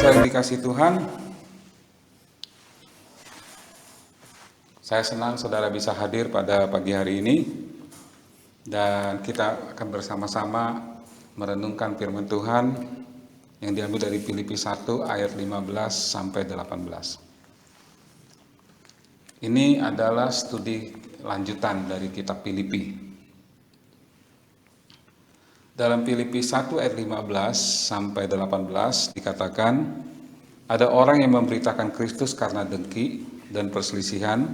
Yang dikasih Tuhan, saya senang saudara bisa hadir pada pagi hari ini dan kita akan bersama-sama merenungkan firman Tuhan yang diambil dari Filipi 1 ayat 15 sampai 18. Ini adalah studi lanjutan dari kitab Filipi. Dalam Filipi 1 ayat 15 sampai 18 dikatakan, ada orang yang memberitakan Kristus karena dengki dan perselisihan,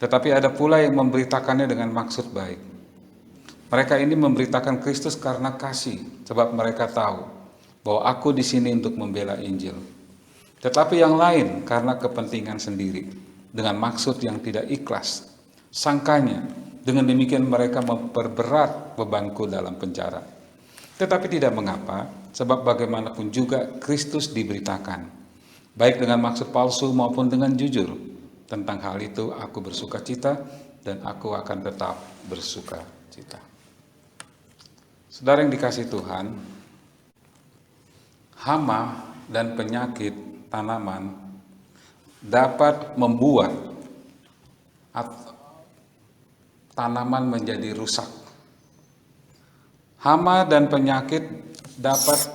tetapi ada pula yang memberitakannya dengan maksud baik. Mereka ini memberitakan Kristus karena kasih, sebab mereka tahu bahwa aku di sini untuk membela Injil. Tetapi yang lain karena kepentingan sendiri, dengan maksud yang tidak ikhlas. Sangkanya, dengan demikian mereka memperberat bebanku dalam penjara. Tetapi tidak mengapa, sebab bagaimanapun juga Kristus diberitakan, baik dengan maksud palsu maupun dengan jujur. Tentang hal itu aku bersuka cita dan aku akan tetap bersuka cita. Saudara yang dikasih Tuhan, hama dan penyakit tanaman dapat membuat tanaman menjadi rusak. Hama dan penyakit dapat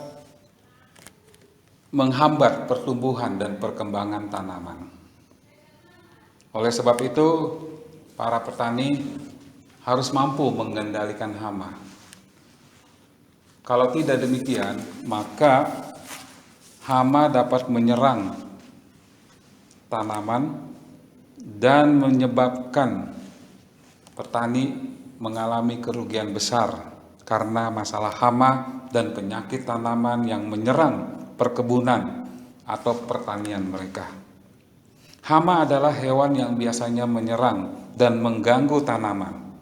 menghambat pertumbuhan dan perkembangan tanaman. Oleh sebab itu, para petani harus mampu mengendalikan hama. Kalau tidak demikian, maka hama dapat menyerang tanaman dan menyebabkan petani mengalami kerugian besar karena masalah hama dan penyakit tanaman yang menyerang perkebunan atau pertanian mereka. Hama adalah hewan yang biasanya menyerang dan mengganggu tanaman,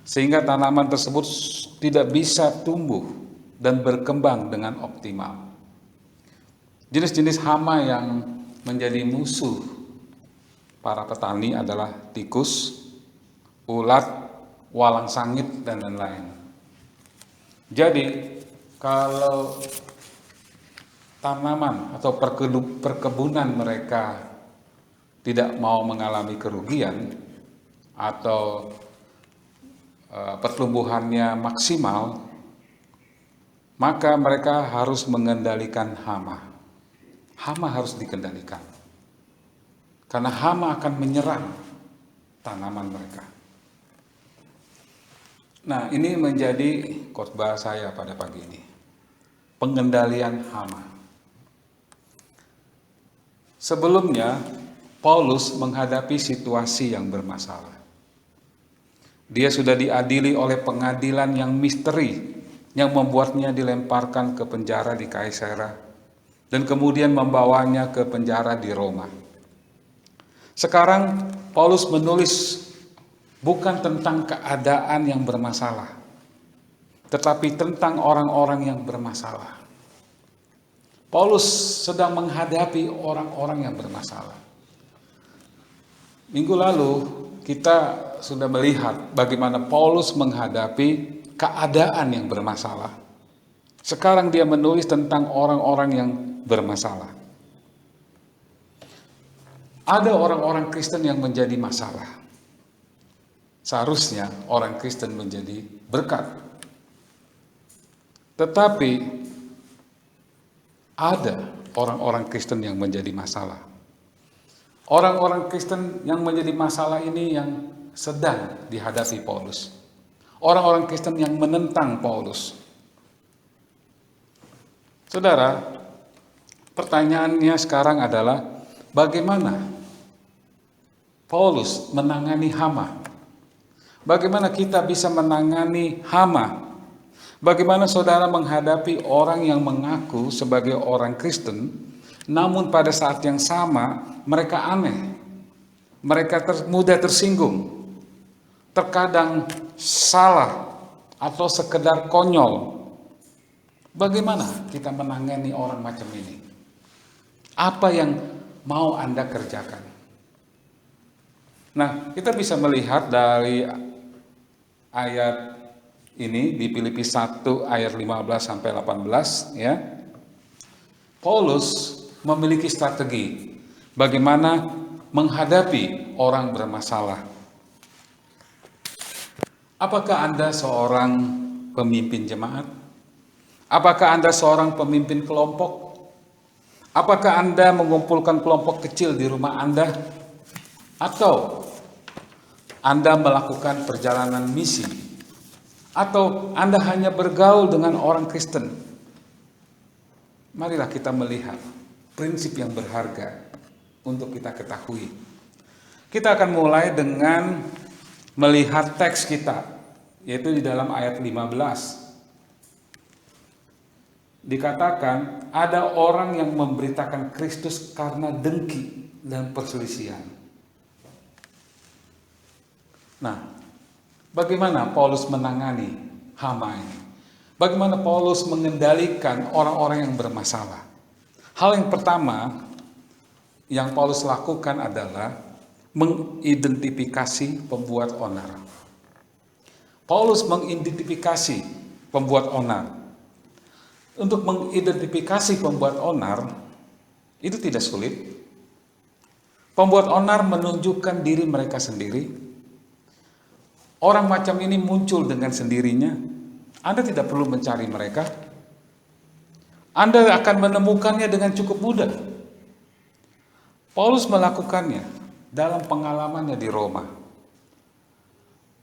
sehingga tanaman tersebut tidak bisa tumbuh dan berkembang dengan optimal. Jenis-jenis hama yang menjadi musuh para petani adalah tikus, ulat, walang sangit, dan lain-lain. Jadi, kalau tanaman atau perkebunan mereka tidak mau mengalami kerugian atau pertumbuhannya maksimal, maka mereka harus mengendalikan hama. Hama harus dikendalikan, karena hama akan menyerang tanaman mereka. Nah, ini menjadi khotbah saya pada pagi ini. Pengendalian hama. Sebelumnya, Paulus menghadapi situasi yang bermasalah. Dia sudah diadili oleh pengadilan yang misteri, yang membuatnya dilemparkan ke penjara di Kaisarea, dan kemudian membawanya ke penjara di Roma. Sekarang Paulus menulis bukan tentang keadaan yang bermasalah, tetapi tentang orang-orang yang bermasalah. Paulus sedang menghadapi orang-orang yang bermasalah. Minggu lalu kita sudah melihat bagaimana Paulus menghadapi keadaan yang bermasalah. Sekarang dia menulis tentang orang-orang yang bermasalah. Ada orang-orang Kristen yang menjadi masalah. Seharusnya orang Kristen menjadi berkat. Tetapi ada orang-orang Kristen yang menjadi masalah. Orang-orang Kristen yang menjadi masalah ini yang sedang dihadapi Paulus. Orang-orang Kristen yang menentang Paulus. Saudara, pertanyaannya sekarang adalah bagaimana Paulus menangani hama? Bagaimana kita bisa menangani hama? Bagaimana saudara menghadapi orang yang mengaku sebagai orang Kristen, namun pada saat yang sama mereka aneh, mereka mudah tersinggung, terkadang salah atau sekedar konyol. Bagaimana kita menangani orang macam ini? Apa yang mau Anda kerjakan? Nah, kita bisa melihat dari ayat ini di Filipi 1 ayat 15 sampai 18 ya. Paulus memiliki strategi bagaimana menghadapi orang bermasalah. Apakah Anda seorang pemimpin jemaat? Apakah Anda seorang pemimpin kelompok? Apakah Anda mengumpulkan kelompok kecil di rumah Anda? Atau Anda melakukan perjalanan misi? Atau Anda hanya bergaul dengan orang Kristen? Marilah kita melihat prinsip yang berharga untuk kita ketahui. Kita akan mulai dengan melihat teks kita, yaitu di dalam ayat 15. Dikatakan ada orang yang memberitakan Kristus karena dengki dan perselisihan. Nah, bagaimana Paulus menangani hama ini? Bagaimana Paulus mengendalikan orang-orang yang bermasalah? Hal yang pertama yang Paulus lakukan adalah mengidentifikasi pembuat onar. Paulus mengidentifikasi pembuat onar. Untuk mengidentifikasi pembuat onar itu tidak sulit. Pembuat onar menunjukkan diri mereka sendiri. Orang macam ini muncul dengan sendirinya. Anda tidak perlu mencari mereka. Anda akan menemukannya dengan cukup mudah. Paulus melakukannya dalam pengalamannya di Roma.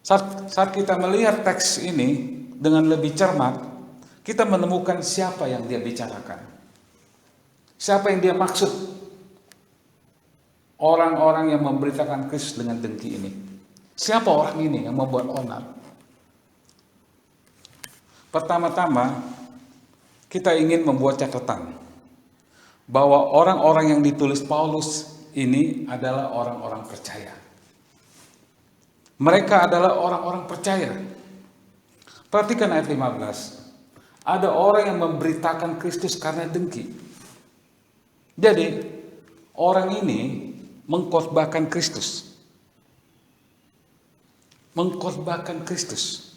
Saat kita melihat teks ini dengan lebih cermat, kita menemukan siapa yang dia bicarakan. Siapa yang dia maksud. Orang-orang yang memberitakan Kristus dengan dengki ini. Siapa orang ini yang membuat onar? Pertama-tama, kita ingin membuat catatan bahwa orang-orang yang ditulis Paulus ini adalah orang-orang percaya. Mereka adalah orang-orang percaya. Perhatikan ayat 15. Ada orang yang memberitakan Kristus karena dengki. Jadi, orang ini mengkhotbahkan Kristus. Mengkhotbahkan Kristus.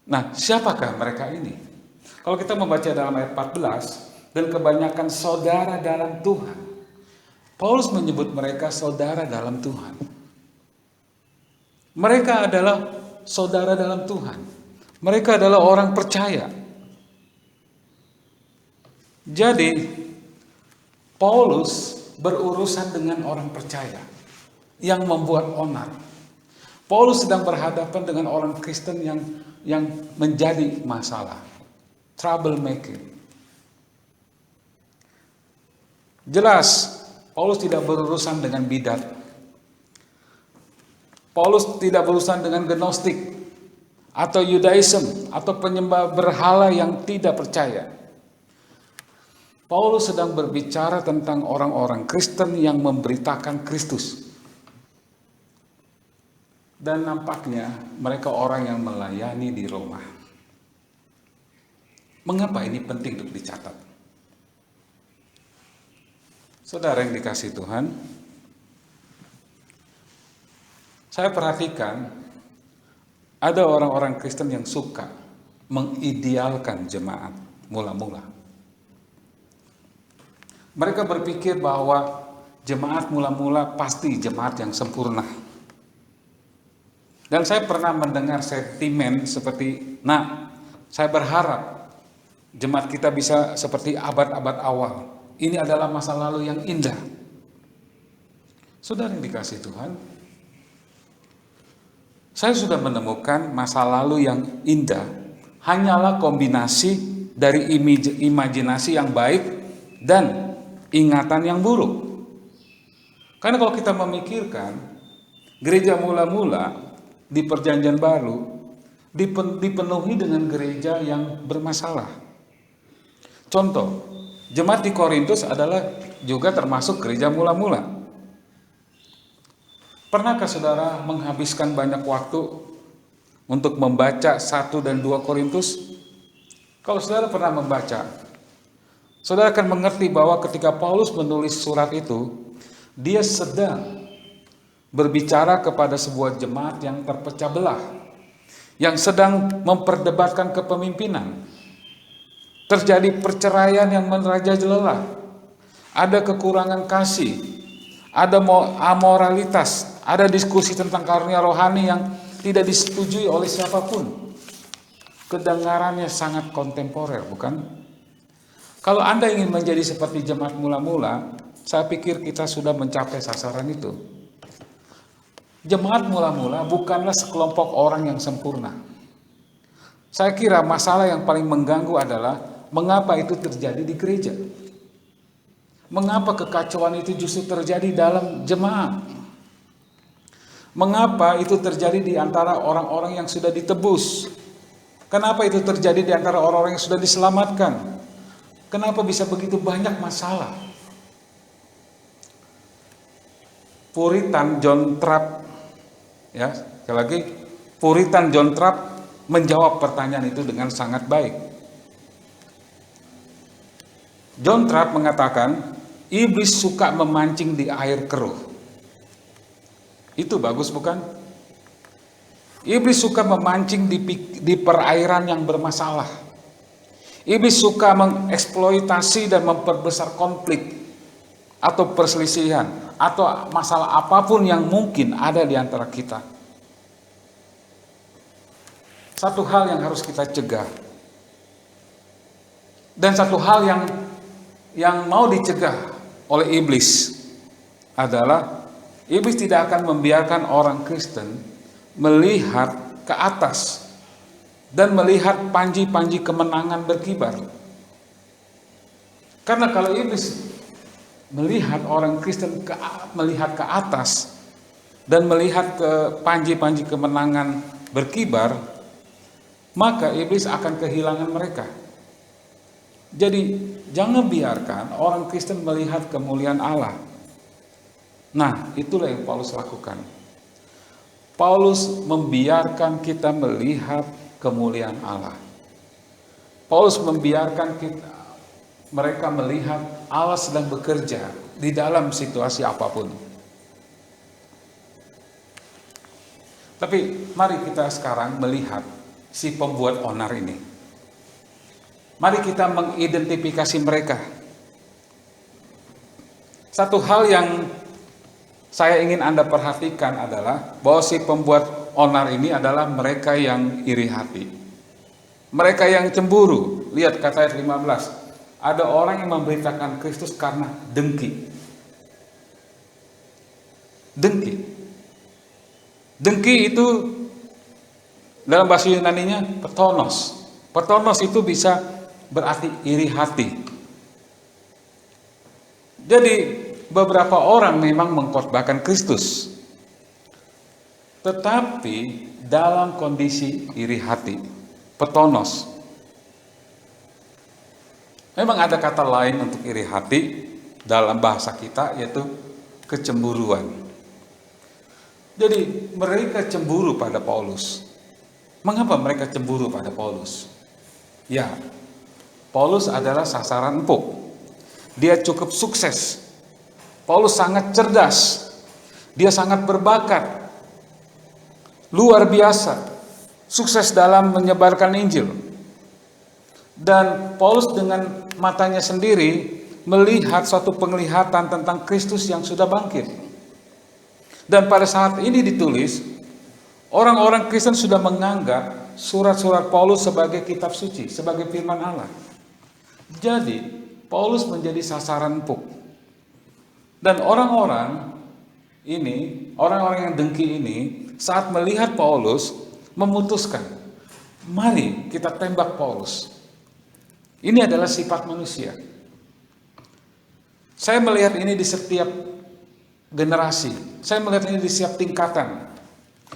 Nah, siapakah mereka ini? Kalau kita membaca dalam ayat 14, dan kebanyakan saudara dalam Tuhan. Paulus menyebut mereka saudara dalam Tuhan. Mereka adalah saudara dalam Tuhan. Mereka adalah orang percaya. Jadi, Paulus berurusan dengan orang percaya yang membuat onar. Paulus sedang berhadapan dengan orang Kristen yang menjadi masalah. Troublemaking. Jelas, Paulus tidak berurusan dengan bidat. Paulus tidak berurusan dengan gnostik atau Yudaism atau penyembah berhala yang tidak percaya. Paulus sedang berbicara tentang orang-orang Kristen yang memberitakan Kristus. Dan nampaknya mereka orang yang melayani di Roma. Mengapa ini penting untuk dicatat? Saudara yang dikasihi Tuhan, saya perhatikan ada orang-orang Kristen yang suka mengidealkan jemaat mula-mula. Mereka berpikir bahwa jemaat mula-mula pasti jemaat yang sempurna. Dan saya pernah mendengar sentimen seperti, saya berharap jemaat kita bisa seperti abad-abad awal. Ini adalah masa lalu yang indah. Saudara yang dikasihi Tuhan, saya sudah menemukan masa lalu yang indah hanyalah kombinasi dari imajinasi yang baik dan ingatan yang buruk. Karena kalau kita memikirkan gereja mula-mula di Perjanjian Baru dipenuhi dengan gereja yang bermasalah. Contoh, jemaat di Korintus adalah juga termasuk gereja mula-mula. Pernahkah saudara menghabiskan banyak waktu untuk membaca 1 dan 2 Korintus? Kalau saudara pernah membaca, saudara akan mengerti bahwa ketika Paulus menulis surat itu, dia sedang berbicara kepada sebuah jemaat yang terpecah belah, yang sedang memperdebatkan kepemimpinan. terjadi perceraian yang merajalela, ada kekurangan kasih, ada amoralitas, ada diskusi tentang karunia rohani yang tidak disetujui oleh siapapun. Kedengarannya sangat kontemporer, bukan? Kalau Anda ingin menjadi seperti jemaat mula-mula, saya pikir kita sudah mencapai sasaran itu. Jemaat mula-mula bukanlah sekelompok orang yang sempurna. Saya kira masalah yang paling mengganggu adalah mengapa itu terjadi di gereja. Mengapa kekacauan itu justru terjadi dalam jemaat? Mengapa itu terjadi di antara orang-orang yang sudah ditebus? Kenapa itu terjadi di antara orang-orang yang sudah diselamatkan? Kenapa bisa begitu banyak masalah? Puritan John Trapp, ya, sekali lagi, Puritan John Trapp menjawab pertanyaan itu dengan sangat baik. John Trapp mengatakan, iblis suka memancing di air keruh. Itu bagus, bukan? Iblis suka memancing di perairan yang bermasalah. Iblis suka mengeksploitasi dan memperbesar konflik atau perselisihan atau masalah apapun yang mungkin ada di antara kita. Satu hal yang harus kita cegah, dan satu hal yang mau dicegah oleh iblis adalah iblis tidak akan membiarkan orang Kristen melihat ke atas dan melihat panji-panji kemenangan berkibar. Karena kalau iblis melihat orang Kristen melihat ke atas dan melihat ke panji-panji kemenangan berkibar, maka iblis akan kehilangan mereka. Jadi jangan biarkan orang Kristen melihat kemuliaan Allah. Nah, itulah yang Paulus lakukan. Paulus membiarkan kita melihat kemuliaan Allah. Paulus membiarkan mereka melihat Allah sedang bekerja di dalam situasi apapun. Tapi mari kita sekarang melihat si pembuat onar ini. Mari kita mengidentifikasi mereka. Satu hal yang saya ingin Anda perhatikan adalah bahwa si pembuat onar ini adalah mereka yang iri hati. Mereka yang cemburu. Lihat kata ayat 15. Ada orang yang memberitakan Kristus karena dengki. Dengki. Dengki itu dalam bahasa Yunaninya petonos. Petonos itu bisa berarti iri hati. Jadi beberapa orang memang mengkhotbahkan Kristus, tetapi dalam kondisi iri hati, petonos. Memang ada kata lain untuk iri hati dalam bahasa kita, yaitu kecemburuan. Jadi mereka cemburu pada Paulus. Mengapa mereka cemburu pada Paulus? Ya, Paulus adalah sasaran empuk. Dia cukup sukses. Paulus sangat cerdas. Dia sangat berbakat. Luar biasa. Sukses dalam menyebarkan Injil. Dan Paulus dengan matanya sendiri melihat suatu penglihatan tentang Kristus yang sudah bangkit. Dan pada saat ini ditulis, orang-orang Kristen sudah menganggap surat-surat Paulus sebagai kitab suci, sebagai firman Allah. Jadi, Paulus menjadi sasaran empuk. Dan orang-orang ini, orang-orang yang dengki ini, saat melihat Paulus, memutuskan, mari kita tembak Paulus. Ini adalah sifat manusia. Saya melihat ini di setiap generasi. Saya melihat ini di setiap tingkatan.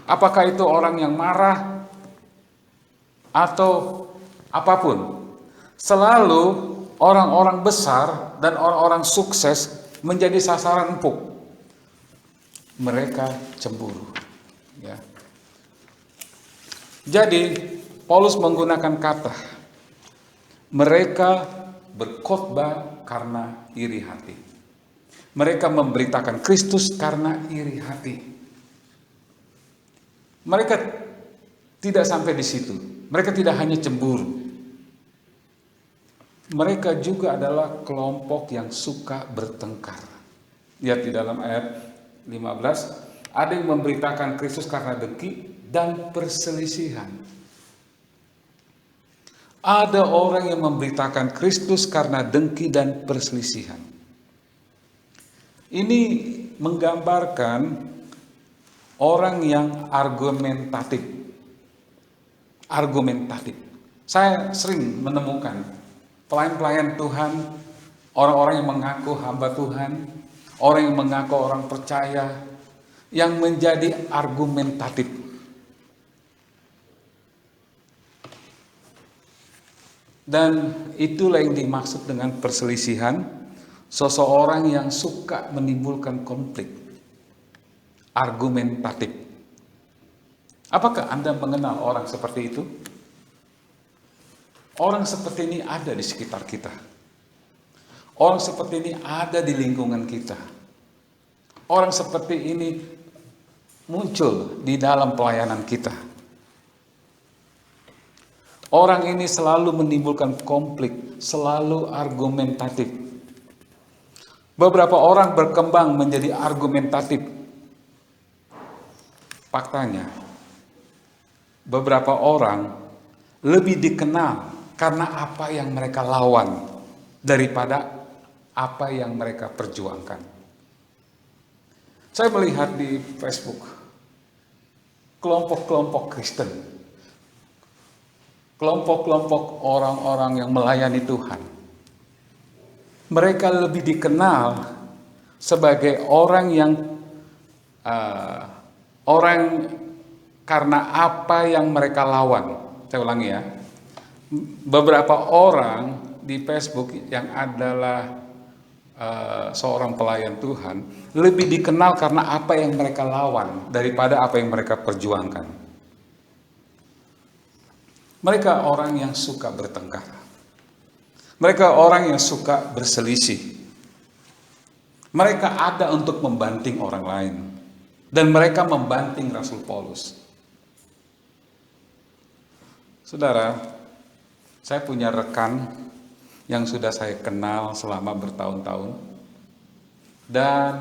Apakah itu orang yang marah atau apapun. Selalu orang-orang besar dan orang-orang sukses menjadi sasaran empuk. Mereka cemburu. Ya. Jadi Paulus menggunakan kata, mereka berkhotbah karena iri hati. Mereka memberitakan Kristus karena iri hati. Mereka tidak sampai di situ. Mereka tidak hanya cemburu. mereka juga adalah kelompok yang suka bertengkar. Lihat di dalam ayat 15, ada yang memberitakan Kristus karena dengki dan perselisihan. Ada orang yang memberitakan Kristus karena dengki dan perselisihan. Ini menggambarkan orang yang argumentatif. Saya sering menemukan pelayan-pelayan Tuhan, orang-orang yang mengaku hamba Tuhan, orang yang mengaku orang percaya, yang menjadi argumentatif. Dan itulah yang dimaksud dengan perselisihan, seseorang yang suka menimbulkan konflik, argumentatif. Apakah Anda mengenal orang seperti itu? Orang seperti ini ada di sekitar kita. Orang seperti ini ada di lingkungan kita. Orang seperti ini muncul di dalam pelayanan kita. Orang ini selalu menimbulkan konflik, selalu argumentatif. Beberapa orang berkembang menjadi argumentatif. Faktanya, beberapa orang lebih dikenal karena apa yang mereka lawan daripada apa yang mereka perjuangkan. Saya melihat di Facebook kelompok-kelompok Kristen, kelompok-kelompok orang-orang yang melayani Tuhan. Mereka lebih dikenal sebagai orang yang karena apa yang mereka lawan. Saya ulangi ya. Beberapa orang di Facebook yang adalah seorang pelayan Tuhan lebih dikenal karena apa yang mereka lawan daripada apa yang mereka perjuangkan. Mereka orang yang suka bertengkar. Mereka orang yang suka berselisih. Mereka ada untuk membanting orang lain. Dan mereka membanting Rasul Paulus. Saudara, saya punya rekan yang sudah saya kenal selama bertahun-tahun. Dan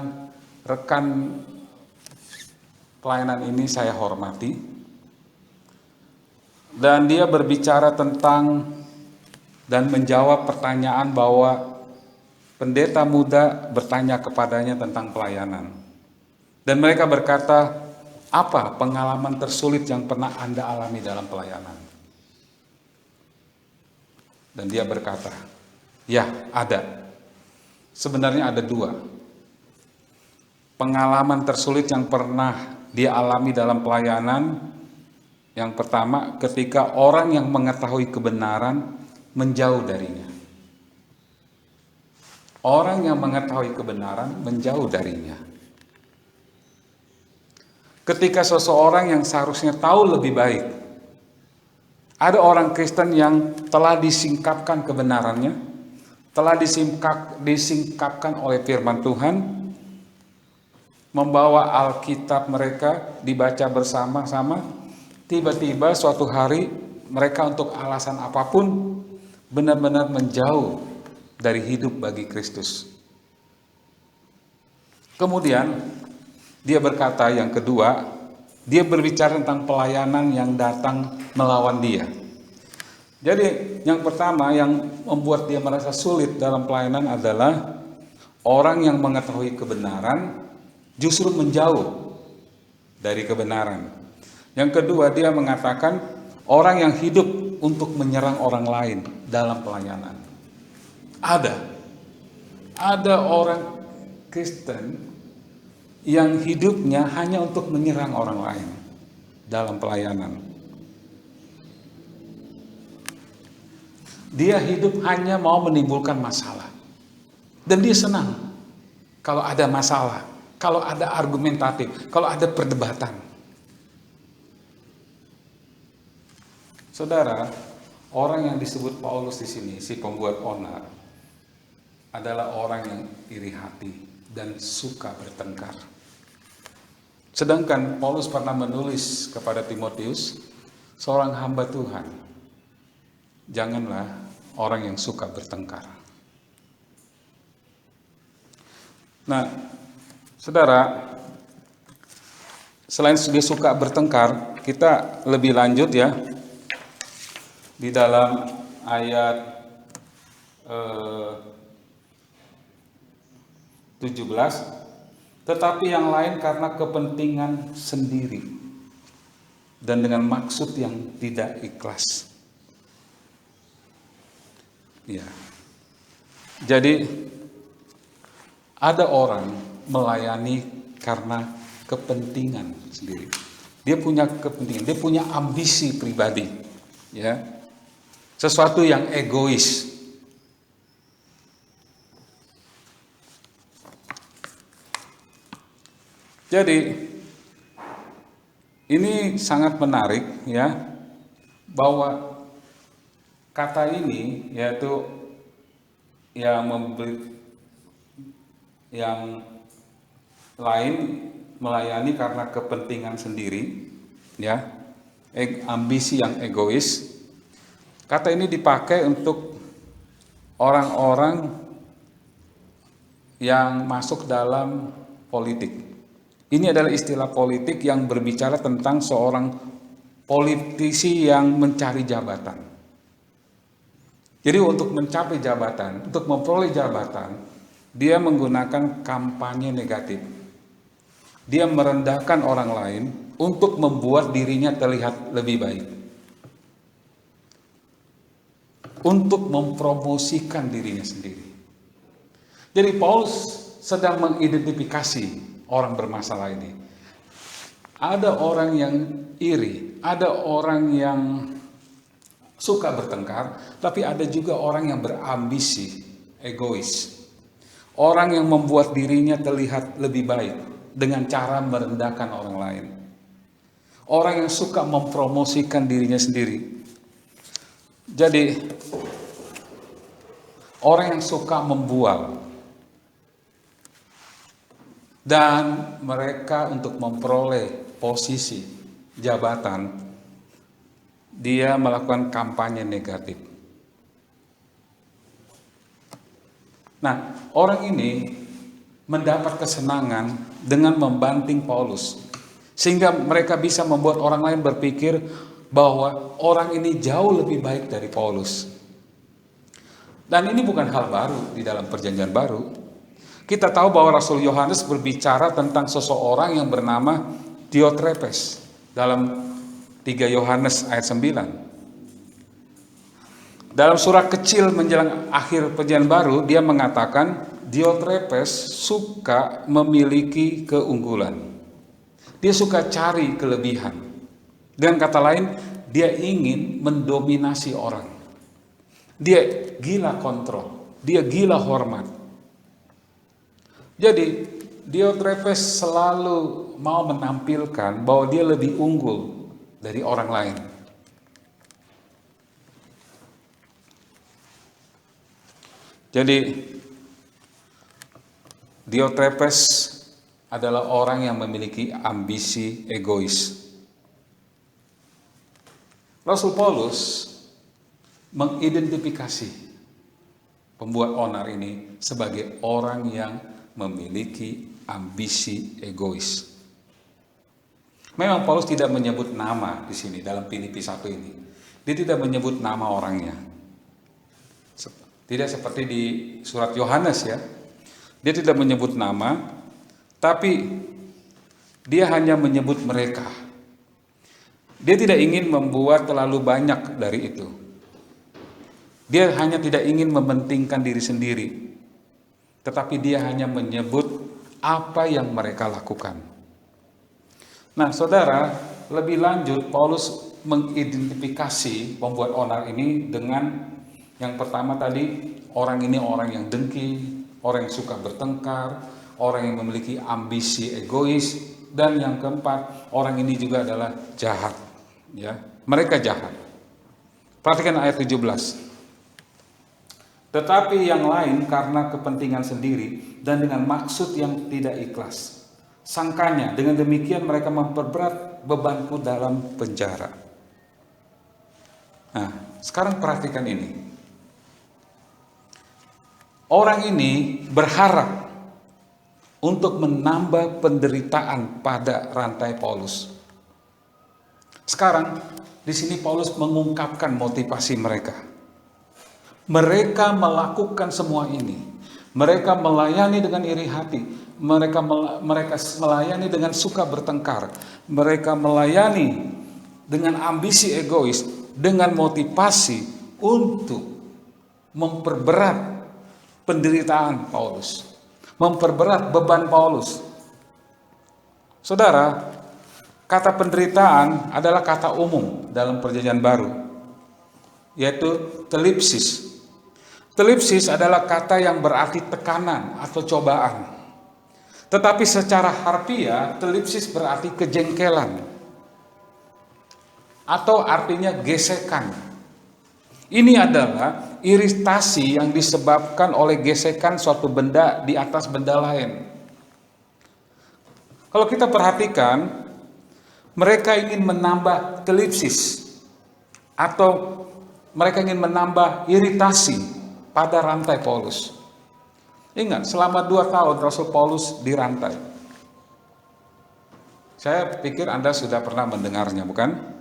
rekan pelayanan ini saya hormati. Dan dia berbicara tentang dan menjawab pertanyaan bahwa pendeta muda bertanya kepadanya tentang pelayanan. Dan mereka berkata, apa pengalaman tersulit yang pernah Anda alami dalam pelayanan? Dan dia berkata, ya ada. Sebenarnya ada dua. Pengalaman tersulit yang pernah dia alami dalam pelayanan. Yang pertama, ketika orang yang mengetahui kebenaran menjauh darinya. Orang yang mengetahui kebenaran menjauh darinya. Ketika seseorang yang seharusnya tahu lebih baik, ada orang Kristen yang telah disingkapkan kebenarannya, telah disingkapkan oleh firman Tuhan, membawa Alkitab mereka dibaca bersama-sama, tiba-tiba suatu hari mereka untuk alasan apapun benar-benar menjauh dari hidup bagi Kristus. Kemudian dia berkata yang kedua, dia berbicara tentang pelayanan yang datang melawan dia. Jadi yang pertama yang membuat dia merasa sulit dalam pelayanan adalah orang yang mengetahui kebenaran justru menjauh dari kebenaran. Yang kedua, dia mengatakan orang yang hidup untuk menyerang orang lain dalam pelayanan. Ada orang Kristen yang hidupnya hanya untuk menyerang orang lain dalam pelayanan. Dia hidup hanya mau menimbulkan masalah. Dan dia senang kalau ada masalah, kalau ada argumentatif, kalau ada perdebatan. Saudara, orang yang disebut Paulus di sini, si pembuat onar, adalah orang yang iri hati dan suka bertengkar. Sedangkan Paulus pernah menulis kepada Timotius, seorang hamba Tuhan, janganlah orang yang suka bertengkar. Nah, saudara, selain dia suka bertengkar, kita lebih lanjut ya, di dalam ayat 17, tetapi yang lain karena kepentingan sendiri dan dengan maksud yang tidak ikhlas. Ya. Jadi ada orang melayani karena kepentingan sendiri. Dia punya kepentingan, dia punya ambisi pribadi, ya. Sesuatu yang egois. Jadi ini sangat menarik ya, bahwa kata ini yaitu yang lain melayani karena kepentingan sendiri ya, ambisi yang egois. Kata ini dipakai untuk orang-orang yang masuk dalam politik. Ini adalah istilah politik yang berbicara tentang seorang politisi yang mencari jabatan. Jadi untuk mencapai jabatan, untuk memperoleh jabatan, dia menggunakan kampanye negatif. Dia merendahkan orang lain untuk membuat dirinya terlihat lebih baik. Untuk mempromosikan dirinya sendiri. Jadi Paulus sedang mengidentifikasi orang bermasalah ini. Ada orang yang iri, ada orang yang suka bertengkar, tapi ada juga orang yang berambisi, egois. Orang yang membuat dirinya terlihat lebih baik dengan cara merendahkan orang lain. Orang yang suka mempromosikan dirinya sendiri. Jadi orang yang suka membual. Dan mereka untuk memperoleh posisi jabatan, dia melakukan kampanye negatif. Nah, orang ini mendapat kesenangan dengan membanting Paulus, sehingga mereka bisa membuat orang lain berpikir bahwa orang ini jauh lebih baik dari Paulus. Dan ini bukan hal baru di dalam Perjanjian Baru. Kita tahu bahwa Rasul Yohanes berbicara tentang seseorang yang bernama Diotrephes dalam 3 Yohanes ayat 9. Dalam surat kecil menjelang akhir Perjanjian Baru, dia mengatakan Diotrephes suka memiliki keunggulan. Dia suka cari kelebihan. Dengan kata lain, dia ingin mendominasi orang. Dia gila kontrol, dia gila hormat. Jadi Diotrephes selalu mau menampilkan bahwa dia lebih unggul dari orang lain. Jadi Diotrephes adalah orang yang memiliki ambisi egois. Rasul Paulus mengidentifikasi pembuat onar ini sebagai orang yang memiliki ambisi egois. Memang Paulus tidak menyebut nama di sini dalam Filipi 1 ini. Dia tidak menyebut nama orangnya. Tidak seperti di surat Yohanes ya. Dia tidak menyebut nama, tapi dia hanya menyebut mereka. Dia tidak ingin membuat terlalu banyak dari itu. Dia hanya tidak ingin mementingkan diri sendiri. Tetapi dia hanya menyebut apa yang mereka lakukan. Nah, saudara, lebih lanjut Paulus mengidentifikasi pembuat onar ini dengan yang pertama tadi, orang ini orang yang dengki, orang yang suka bertengkar, orang yang memiliki ambisi egois, dan yang keempat, orang ini juga adalah jahat. Ya, mereka jahat. Perhatikan ayat 17. Tetapi yang lain karena kepentingan sendiri dan dengan maksud yang tidak ikhlas. Sangkanya dengan demikian mereka memperberat bebanku dalam penjara. Nah, sekarang perhatikan ini. Orang ini berharap untuk menambah penderitaan pada rantai Paulus. Sekarang di sini Paulus mengungkapkan motivasi mereka. Mereka melakukan semua ini. Mereka melayani dengan iri hati. Mereka melayani dengan suka bertengkar. Mereka melayani dengan ambisi egois, dengan motivasi untuk memperberat penderitaan Paulus, memperberat beban Paulus. Saudara, kata penderitaan adalah kata umum dalam Perjanjian Baru, yaitu telipsis. Telipsis adalah kata yang berarti tekanan atau cobaan. Tetapi secara harfiah, telipsis berarti kejengkelan atau artinya gesekan. Ini adalah iritasi yang disebabkan oleh gesekan suatu benda di atas benda lain. Kalau kita perhatikan, mereka ingin menambah telipsis atau mereka ingin menambah iritasi pada rantai Paulus. Ingat, selama 2 tahun Rasul Paulus dirantai. Saya pikir Anda sudah pernah mendengarnya, bukan?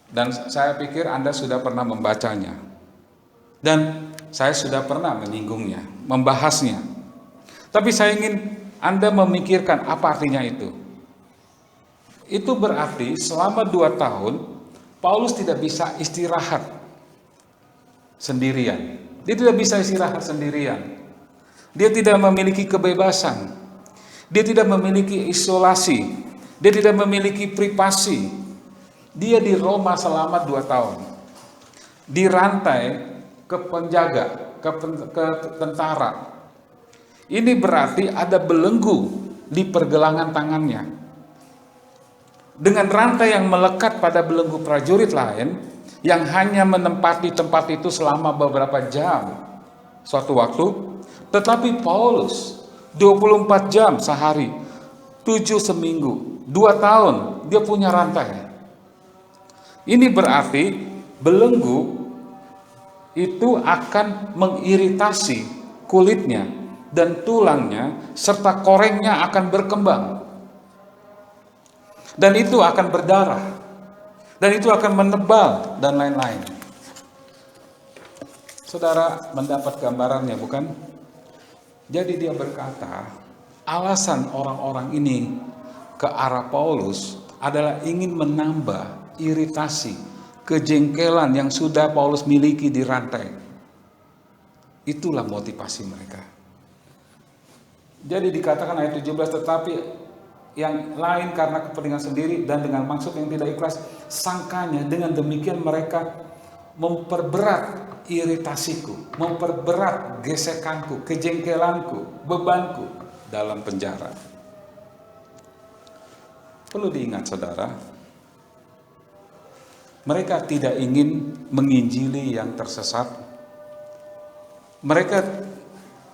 Dan saya pikir Anda sudah pernah membacanya. Dan saya sudah pernah menyinggungnya, membahasnya. Tapi saya ingin Anda memikirkan apa artinya itu. Itu berarti selama 2 tahun Paulus tidak bisa istirahat sendirian. Dia tidak bisa istirahat sendirian. Dia tidak memiliki kebebasan. Dia tidak memiliki isolasi. Dia tidak memiliki privasi. Dia di Roma selama 2 tahun. Dirantai ke penjaga, ke tentara. Ini berarti ada belenggu di pergelangan tangannya. Dengan rantai yang melekat pada belenggu prajurit lain, yang hanya menempati tempat itu selama beberapa jam suatu waktu, tetapi Paulus 24 jam sehari, 7 seminggu, 2 tahun dia punya rantai. Ini berarti belenggu itu akan mengiritasi kulitnya dan tulangnya serta korengnya akan berkembang. Dan itu akan berdarah. Dan itu akan menebal dan lain-lain. Saudara mendapat gambarannya, bukan? Jadi dia berkata, alasan orang-orang ini ke arah Paulus adalah ingin menambah iritasi, kejengkelan yang sudah Paulus miliki di rantai. Itulah motivasi mereka. Jadi dikatakan ayat 17, tetapi yang lain karena kepentingan sendiri dan dengan maksud yang tidak ikhlas, sangkanya dengan demikian mereka memperberat iritasiku, memperberat gesekanku, kejengkelanku, bebanku dalam penjara. Perlu diingat saudara, mereka tidak ingin menginjili yang tersesat. Mereka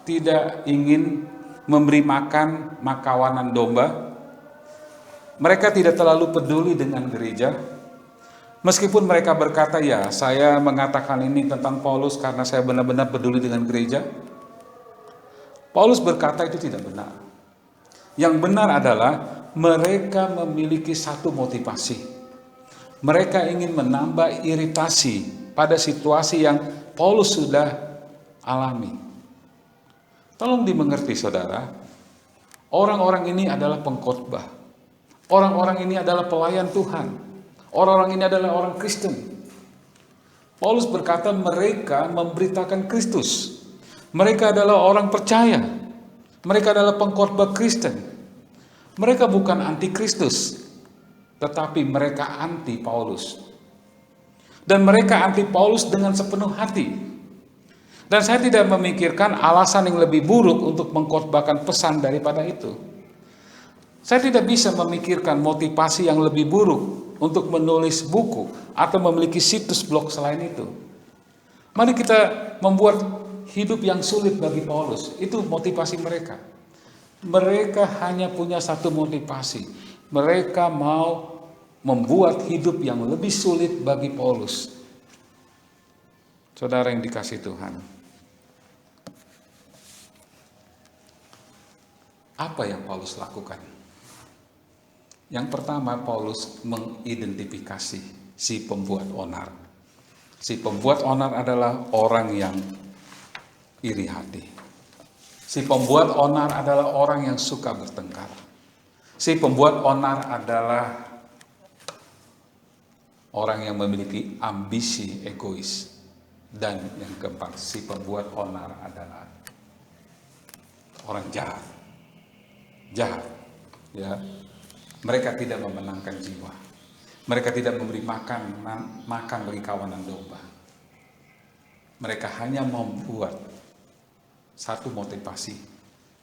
tidak ingin memberi makan makawanan domba. Mereka tidak terlalu peduli dengan gereja. Meskipun mereka berkata, ya saya mengatakan ini tentang Paulus karena saya benar-benar peduli dengan gereja. Paulus berkata itu tidak benar. Yang benar adalah mereka memiliki satu motivasi. Mereka ingin menambah iritasi pada situasi yang Paulus sudah alami. Tolong dimengerti saudara, orang-orang ini adalah pengkhotbah. Orang-orang ini adalah pelayan Tuhan. Orang-orang ini adalah orang Kristen. Paulus berkata mereka memberitakan Kristus. Mereka adalah orang percaya. Mereka adalah pengkhotbah Kristen. Mereka bukan anti Kristus, tetapi mereka anti Paulus. Dan mereka anti Paulus dengan sepenuh hati. Dan saya tidak memikirkan alasan yang lebih buruk untuk mengkhotbahkan pesan daripada itu. Saya tidak bisa memikirkan motivasi yang lebih buruk untuk menulis buku atau memiliki situs blog selain itu. Mari kita membuat hidup yang sulit bagi Paulus. Itu motivasi mereka. Mereka hanya punya satu motivasi. Mereka mau membuat hidup yang lebih sulit bagi Paulus. Saudara yang dikasihi Tuhan, Apa yang Paulus lakukan? Yang pertama, Paulus mengidentifikasi si pembuat onar. Si pembuat onar adalah orang yang iri hati. Si pembuat onar adalah orang yang suka bertengkar. Si pembuat onar adalah orang yang memiliki ambisi egois. Dan yang keempat, si pembuat onar adalah orang jahat. Jahat, ya. Mereka tidak memenangkan jiwa. Mereka tidak memberi makan bagi kawanan domba. Mereka hanya membuat satu motivasi,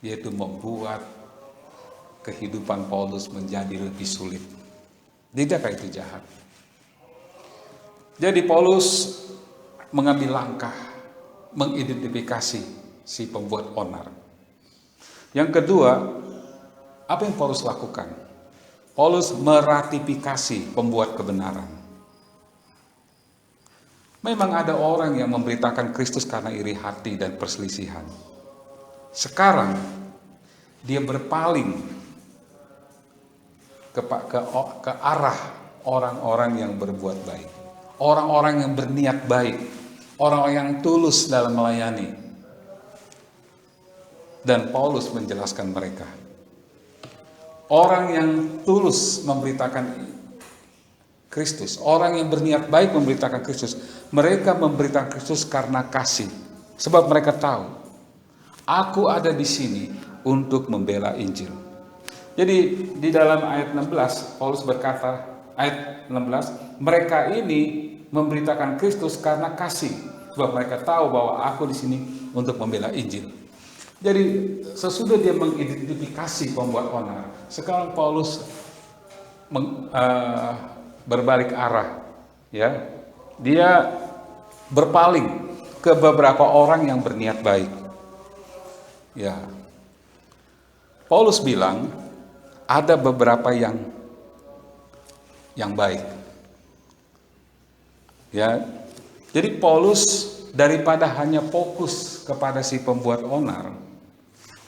yaitu membuat kehidupan Paulus menjadi lebih sulit. Tidakkah itu jahat? Jadi Paulus mengambil langkah mengidentifikasi si pembuat onar. Yang kedua, apa yang Paulus lakukan? Paulus meratifikasi pembuat kebenaran. Memang ada orang yang memberitakan Kristus karena iri hati dan perselisihan. Sekarang dia berpaling ke arah orang-orang yang berbuat baik, orang-orang yang berniat baik, orang-orang yang tulus dalam melayani. Dan Paulus menjelaskan mereka. Orang yang tulus memberitakan Kristus, orang yang berniat baik memberitakan Kristus, mereka memberitakan Kristus karena kasih. Sebab mereka tahu, aku ada di sini untuk membela Injil. Jadi di dalam ayat 16, Paulus berkata, ayat 16, mereka ini memberitakan Kristus karena kasih. Sebab mereka tahu bahwa aku di sini untuk membela Injil. Jadi sesudah dia mengidentifikasi pembuat onar, sekarang Paulus berbalik arah, ya. Dia berpaling ke beberapa orang yang berniat baik. Ya. Paulus bilang ada beberapa yang baik. Ya. Jadi Paulus daripada hanya fokus kepada si pembuat onar,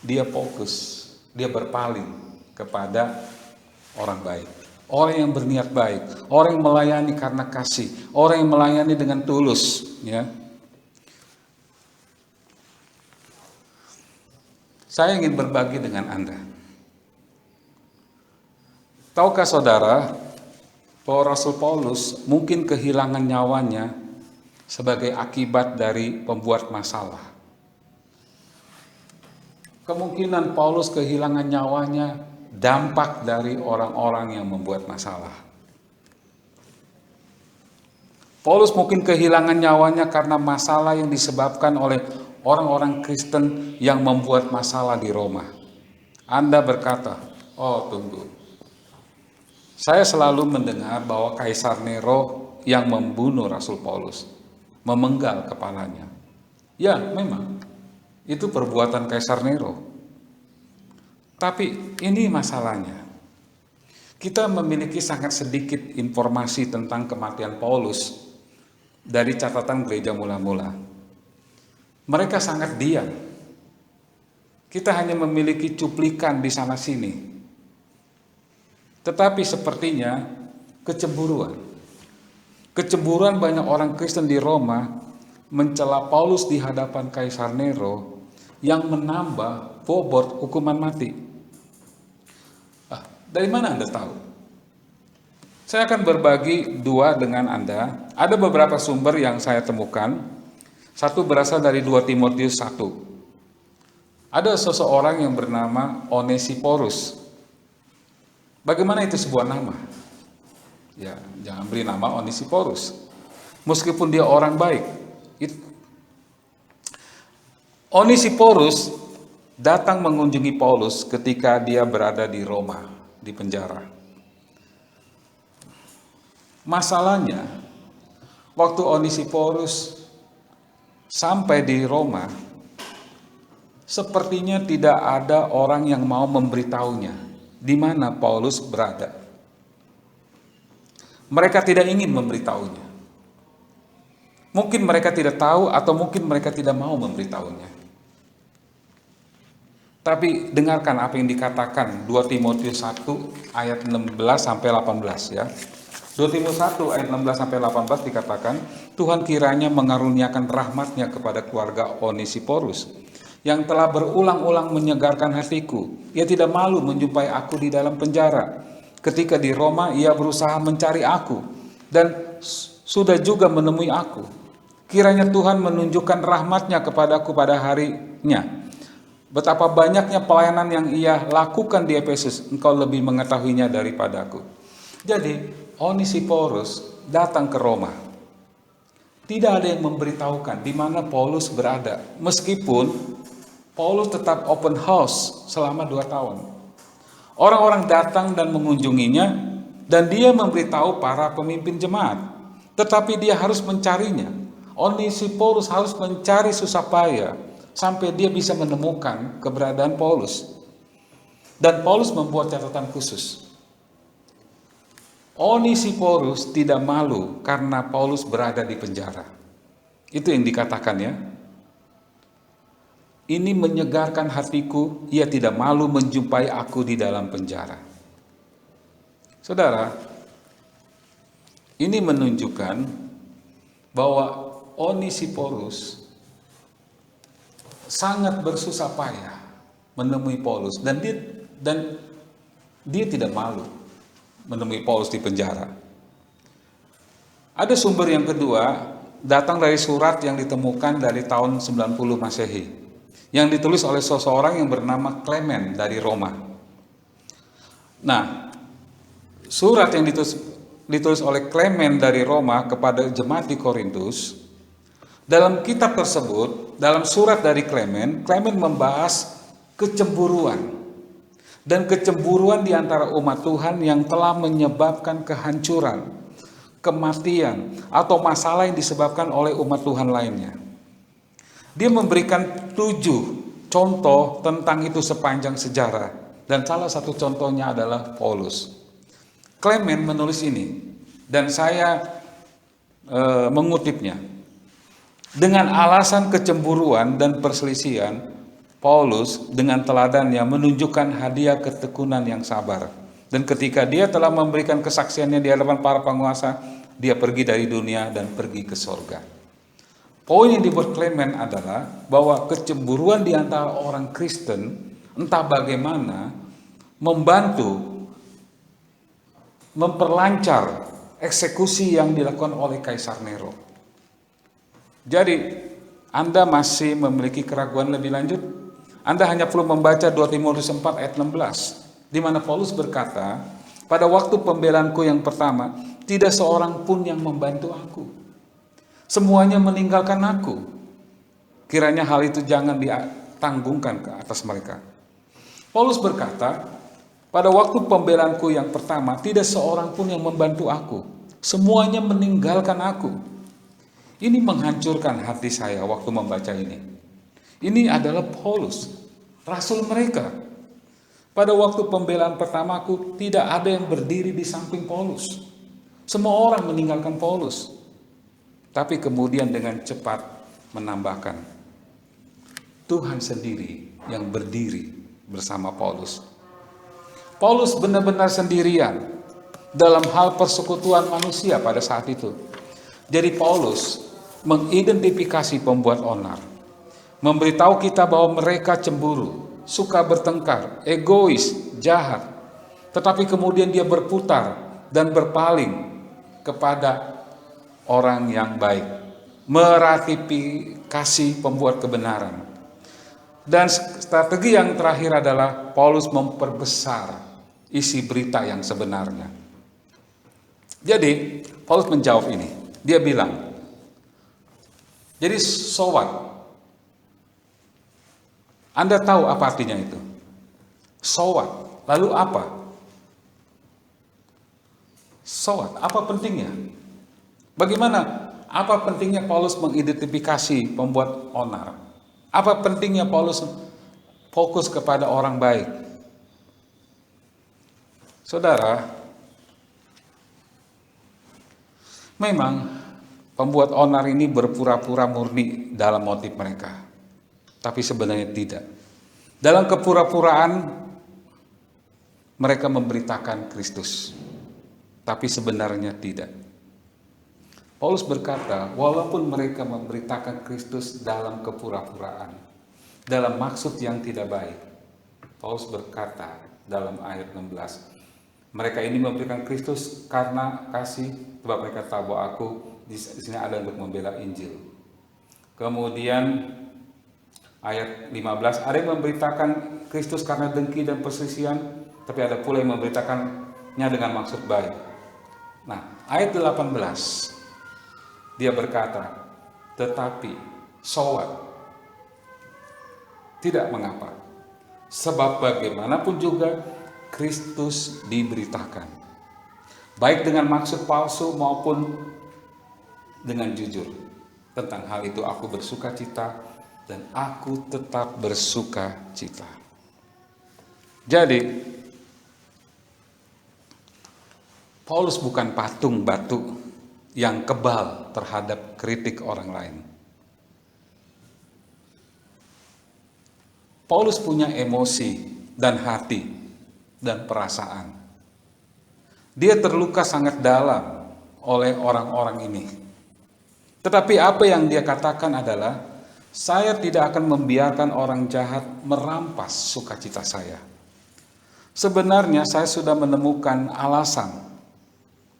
dia fokus, dia berpaling kepada orang baik, orang yang berniat baik, orang yang melayani karena kasih, orang yang melayani dengan tulus, ya. Saya ingin berbagi dengan Anda. Tahukah saudara bahwa Rasul Paulus mungkin kehilangan nyawanya sebagai akibat dari pembuat masalah? Kemungkinan Paulus kehilangan nyawanya dampak dari orang-orang yang membuat masalah. Paulus mungkin kehilangan nyawanya karena masalah yang disebabkan oleh orang-orang Kristen yang membuat masalah di Roma. Anda berkata, oh tunggu, saya selalu mendengar bahwa Kaisar Nero yang membunuh Rasul Paulus, memenggal kepalanya. Ya memang, itu perbuatan Kaisar Nero. Tapi ini masalahnya. Kita memiliki sangat sedikit informasi tentang kematian Paulus dari catatan gereja mula-mula. Mereka sangat diam. Kita hanya memiliki cuplikan di sana-sini. Tetapi sepertinya kecemburuan. Kecemburuan banyak orang Kristen di Roma mencela Paulus di hadapan Kaisar Nero yang menambah bobot hukuman mati. Dari mana Anda tahu? Saya akan berbagi dua dengan Anda. Ada beberapa sumber yang saya temukan. Satu berasal dari 2 Timotius 1. Ada seseorang yang bernama Onesiphorus. Bagaimana itu sebuah nama? Ya, jangan beri nama Onesiphorus. Meskipun dia orang baik. Onesiphorus datang mengunjungi Paulus ketika dia berada di Roma, di penjara. Masalahnya, waktu Onesiphorus sampai di Roma, sepertinya tidak ada orang yang mau memberitahunya di mana Paulus berada. Mereka tidak ingin memberitahunya. Mungkin mereka tidak tahu atau mungkin mereka tidak mau memberitahunya. Tapi dengarkan apa yang dikatakan 2 Timotius 1 ayat 16 sampai 18 ya. 2 Timotius 1 ayat 16 sampai 18 dikatakan, Tuhan kiranya mengaruniakan rahmatnya kepada keluarga Onesiporus yang telah berulang-ulang menyegarkan hatiku. Ia tidak malu menjumpai aku di dalam penjara. Ketika di Roma ia berusaha mencari aku dan sudah juga menemui aku. Kiranya Tuhan menunjukkan rahmatnya kepadaku pada harinya. Betapa banyaknya pelayanan yang ia lakukan di Efesus, engkau lebih mengetahuinya daripadaku. Jadi, Onesiporus datang ke Roma. Tidak ada yang memberitahukan di mana Paulus berada. Meskipun Paulus tetap open house selama 2 tahun. Orang-orang datang dan mengunjunginya, dan dia memberitahu para pemimpin jemaat. Tetapi dia harus mencarinya. Onesiporus harus mencari susah payah sampai dia bisa menemukan keberadaan Paulus. Dan Paulus membuat catatan khusus. Onesiporus tidak malu karena Paulus berada di penjara. Itu yang dikatakan ya. Ini menyegarkan hatiku, ia tidak malu menjumpai aku di dalam penjara. Saudara, ini menunjukkan bahwa Onesiporus sangat bersusah payah menemui Paulus dan dia tidak malu menemui Paulus di penjara. Ada sumber yang kedua datang dari surat yang ditemukan dari tahun 90 Masehi yang ditulis oleh seseorang yang bernama Clement dari Roma. Nah, surat yang ditulis oleh Clement dari Roma kepada jemaat di Korintus. Dalam kitab tersebut, dalam surat dari Clement membahas kecemburuan. Dan kecemburuan di antara umat Tuhan yang telah menyebabkan kehancuran, kematian, atau masalah yang disebabkan oleh umat Tuhan lainnya. Dia memberikan 7 contoh tentang itu sepanjang sejarah. Dan salah satu contohnya adalah Paulus. Clement menulis ini, dan saya mengutipnya. Dengan alasan kecemburuan dan perselisihan, Paulus dengan teladannya menunjukkan hadiah ketekunan yang sabar. Dan ketika dia telah memberikan kesaksiannya di hadapan para penguasa, dia pergi dari dunia dan pergi ke sorga. Poin yang dibuat Clement adalah bahwa kecemburuan di antara orang Kristen entah bagaimana membantu memperlancar eksekusi yang dilakukan oleh Kaisar Nero. Jadi, Anda masih memiliki keraguan lebih lanjut? Anda hanya perlu membaca 2 Timotius 4 ayat 16, di mana Paulus berkata, pada waktu pembelaanku yang pertama, tidak seorang pun yang membantu aku. Semuanya meninggalkan aku. Kiranya hal itu jangan ditanggungkan ke atas mereka. Paulus berkata, pada waktu pembelaanku yang pertama, tidak seorang pun yang membantu aku. Semuanya meninggalkan aku. Ini menghancurkan hati saya waktu membaca ini. Ini adalah Paulus, rasul mereka. Pada waktu pembelaan pertamaku, tidak ada yang berdiri di samping Paulus. Semua orang meninggalkan Paulus. Tapi kemudian dengan cepat menambahkan, Tuhan sendiri yang berdiri bersama Paulus. Paulus benar-benar sendirian dalam hal persekutuan manusia pada saat itu. Jadi Paulus mengidentifikasi pembuat onar, memberitahu kita bahwa mereka cemburu, suka bertengkar, egois, jahat. Tetapi kemudian dia berputar dan berpaling kepada orang yang baik, meratifikasi pembuat kebenaran. Dan strategi yang terakhir adalah Paulus memperbesar isi berita yang sebenarnya. Jadi Paulus menjawab ini, dia bilang, jadi so what? Anda tahu apa artinya itu? So what? Lalu apa? So what? Apa pentingnya? Bagaimana? Apa pentingnya Paulus mengidentifikasi pembuat onar? Apa pentingnya Paulus fokus kepada orang baik? Saudara, memang pembuat onar ini berpura-pura murni dalam motif mereka, tapi sebenarnya tidak. Dalam kepura-puraan mereka memberitakan Kristus, tapi sebenarnya tidak. Paulus berkata, walaupun mereka memberitakan Kristus dalam kepura-puraan, dalam maksud yang tidak baik, Paulus berkata dalam ayat 16, mereka ini memberikan Kristus karena kasih, sebab mereka tahu bahwa aku di sini ada untuk membela Injil. Kemudian ayat 15, ada yang memberitakan Kristus karena dengki dan perselisihan, tapi ada pula yang memberitakannya dengan maksud baik. Nah, ayat 18, dia berkata, tetapi so what? Tidak mengapa, sebab bagaimanapun juga Kristus diberitakan, baik dengan maksud palsu maupun dengan jujur. Tentang hal itu aku bersuka cita, dan aku tetap bersuka cita. Jadi, Paulus bukan patung batu yang kebal terhadap kritik orang lain. Paulus punya emosi dan hati dan perasaan. Dia terluka sangat dalam oleh orang-orang ini. Tetapi apa yang dia katakan adalah, saya tidak akan membiarkan orang jahat merampas sukacita saya. Sebenarnya saya sudah menemukan alasan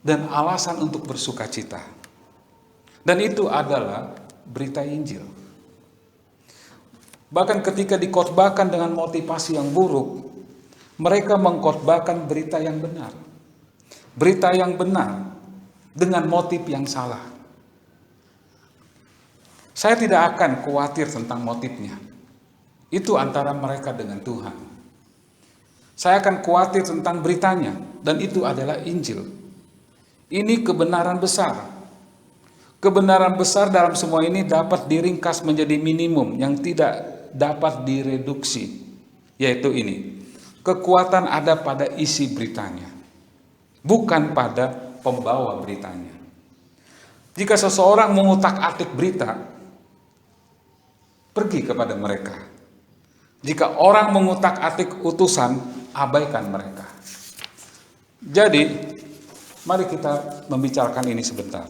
dan alasan untuk bersuka cita. Dan itu adalah berita Injil. Bahkan ketika dikhotbahkan dengan motivasi yang buruk, mereka mengkhotbahkan berita yang benar. Berita yang benar dengan motif yang salah. Saya tidak akan khawatir tentang motifnya. Itu antara mereka dengan Tuhan. Saya akan khawatir tentang beritanya, dan itu adalah Injil. Ini kebenaran besar. Kebenaran besar dalam semua ini dapat diringkas menjadi minimum yang tidak dapat direduksi, yaitu ini. Kekuatan ada pada isi beritanya, bukan pada pembawa beritanya. Jika seseorang mengutak-atik berita, pergi kepada mereka. Jika orang mengutak-atik utusan, abaikan mereka. Jadi, mari kita membicarakan ini sebentar.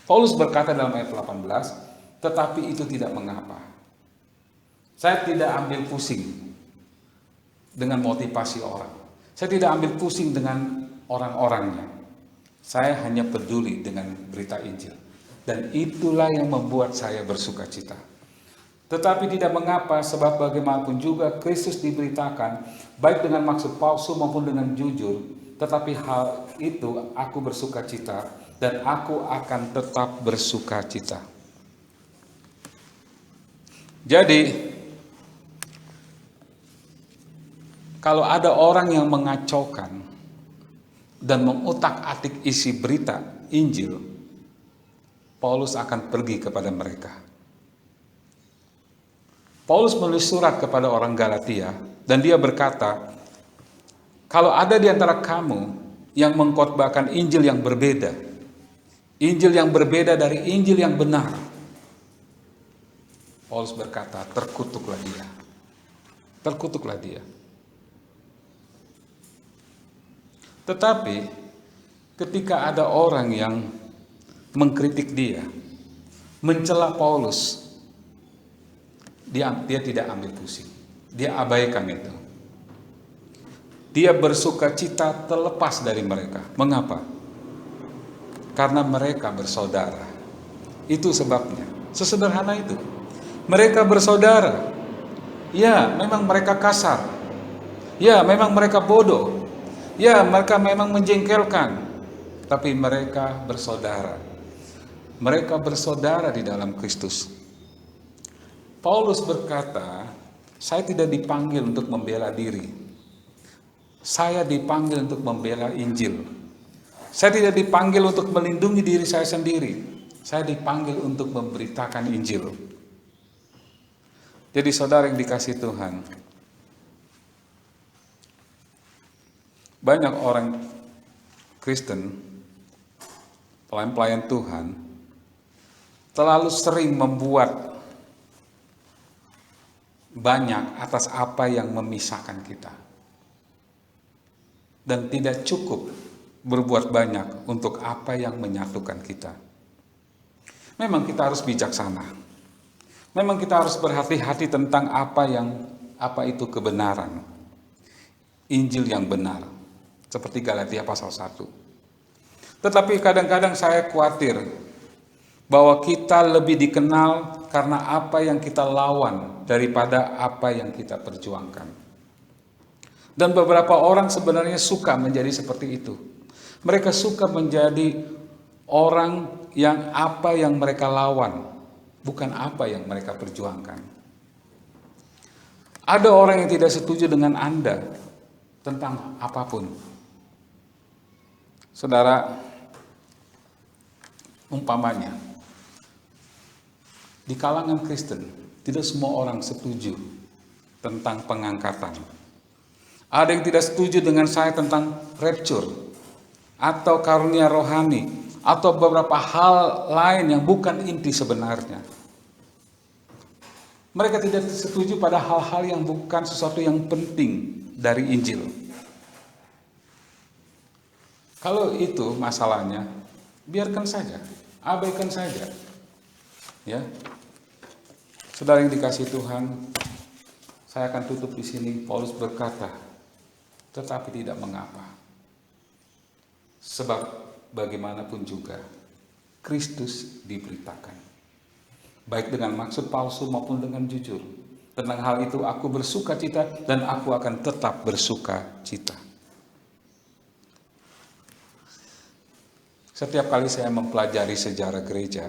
Paulus berkata dalam ayat 18, tetapi itu tidak mengapa. Saya tidak ambil pusing dengan motivasi orang. Saya tidak ambil pusing dengan orang-orangnya. Saya hanya peduli dengan berita Injil. Dan itulah yang membuat saya bersuka cita. Tetapi tidak mengapa, sebab bagaimanapun juga Kristus diberitakan, baik dengan maksud palsu maupun dengan jujur. Tetapi hal itu aku bersuka cita, dan aku akan tetap bersuka cita. Jadi, kalau ada orang yang mengacaukan dan mengutak-atik isi berita Injil, Paulus akan pergi kepada mereka. Paulus menulis surat kepada orang Galatia, dan dia berkata, kalau ada di antara kamu yang mengkhotbahkan Injil yang berbeda, Injil yang berbeda dari Injil yang benar, Paulus berkata, terkutuklah dia. Terkutuklah dia. Tetapi ketika ada orang yang mengkritik dia, mencela Paulus, dia tidak ambil pusing. Dia abaikan itu. Dia bersuka cita terlepas dari mereka. Mengapa? Karena mereka bersaudara. Itu sebabnya. Sesederhana itu. Mereka bersaudara. Ya, memang mereka kasar. Ya, memang mereka bodoh. Ya, mereka memang menjengkelkan. Tapi mereka bersaudara. Mereka bersaudara di dalam Kristus. Paulus berkata, saya tidak dipanggil untuk membela diri. Saya dipanggil untuk membela Injil. Saya tidak dipanggil untuk melindungi diri saya sendiri. Saya dipanggil untuk memberitakan Injil. Jadi saudara yang dikasihi Tuhan, banyak orang Kristen, pelayan-pelayan Tuhan, terlalu sering membuat banyak atas apa yang memisahkan kita. Dan tidak cukup berbuat banyak untuk apa yang menyatukan kita. Memang kita harus bijaksana. Memang kita harus berhati-hati tentang apa itu kebenaran. Injil yang benar. Seperti Galatia pasal 1. Tetapi kadang-kadang saya khawatir bahwa kita lebih dikenal karena apa yang kita lawan daripada apa yang kita perjuangkan. Dan beberapa orang sebenarnya suka menjadi seperti itu. Mereka suka menjadi orang yang apa yang mereka lawan, bukan apa yang mereka perjuangkan. Ada orang yang tidak setuju dengan Anda tentang apapun. Saudara, umpamanya, di kalangan Kristen, tidak semua orang setuju tentang pengangkatan. Ada yang tidak setuju dengan saya tentang rapture, atau karunia rohani, atau beberapa hal lain yang bukan inti sebenarnya. Mereka tidak setuju pada hal-hal yang bukan sesuatu yang penting dari Injil. Kalau itu masalahnya, biarkan saja, abaikan saja. Ya, saudara yang dikasihi Tuhan, saya akan tutup di sini. Paulus berkata, tetapi tidak mengapa, sebab bagaimanapun juga Kristus diberitakan. Baik dengan maksud palsu maupun dengan jujur. Tentang hal itu aku bersuka cita dan aku akan tetap bersuka cita. Setiap kali saya mempelajari sejarah gereja,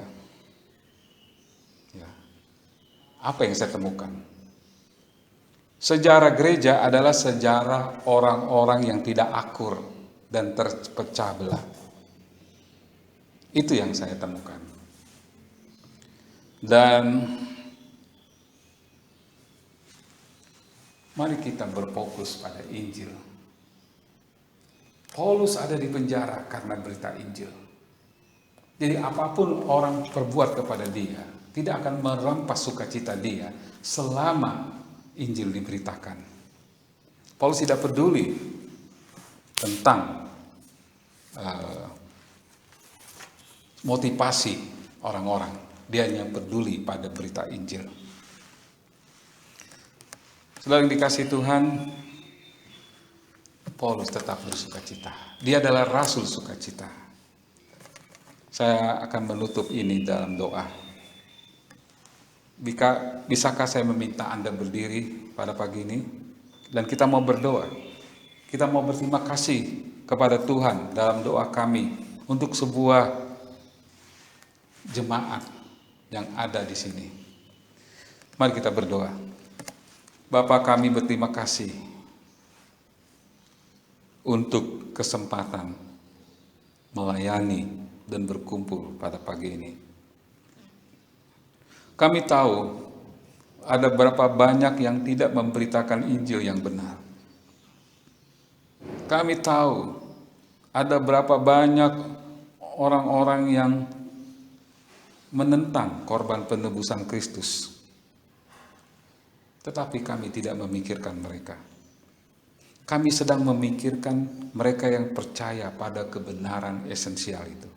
ya, apa yang saya temukan? Sejarah gereja adalah sejarah orang-orang yang tidak akur dan terpecah belah. Itu yang saya temukan. Dan mari kita berfokus pada Injil. Paulus ada di penjara karena berita Injil. Jadi apapun orang perbuat kepada dia, tidak akan merampas sukacita dia selama Injil diberitakan. Paulus tidak peduli tentang motivasi orang-orang. Dia hanya peduli pada berita Injil. Saudara yang dikasihi Tuhan, Paulus tetap bersukacita. Dia adalah rasul sukacita. Saya akan menutup ini dalam doa. Bisakah saya meminta Anda berdiri pada pagi ini? Dan kita mau berdoa. Kita mau berterima kasih kepada Tuhan dalam doa kami untuk sebuah jemaat yang ada di sini. Mari kita berdoa. Bapa, kami berterima kasih untuk kesempatan melayani dan berkumpul pada pagi ini. Kami tahu ada berapa banyak yang tidak memberitakan Injil yang benar. Kami tahu ada berapa banyak orang-orang yang menentang korban penebusan Kristus. Tetapi kami tidak memikirkan mereka. Kami sedang memikirkan mereka yang percaya pada kebenaran esensial itu.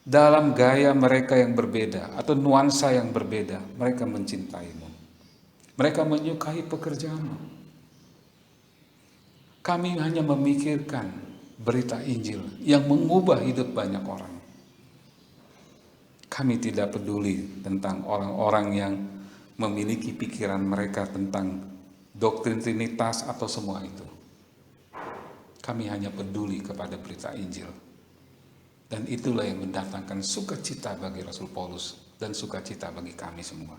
Dalam gaya mereka yang berbeda atau nuansa yang berbeda, mereka mencintaimu. Mereka menyukai pekerjaanmu. Kami hanya memikirkan berita Injil yang mengubah hidup banyak orang. Kami tidak peduli tentang orang-orang yang memiliki pikiran mereka tentang doktrin Trinitas atau semua itu. Kami hanya peduli kepada berita Injil. Dan itulah yang mendatangkan sukacita bagi Rasul Paulus dan sukacita bagi kami semua.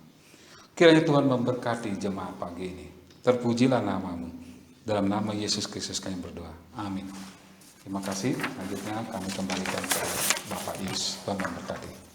Kiranya Tuhan memberkati jemaat pagi ini. Terpujilah namamu. Dalam nama Yesus Kristus kami berdoa. Amin. Terima kasih. Selanjutnya kami kembalikan ke Bapak Yus. Tuhan memberkati.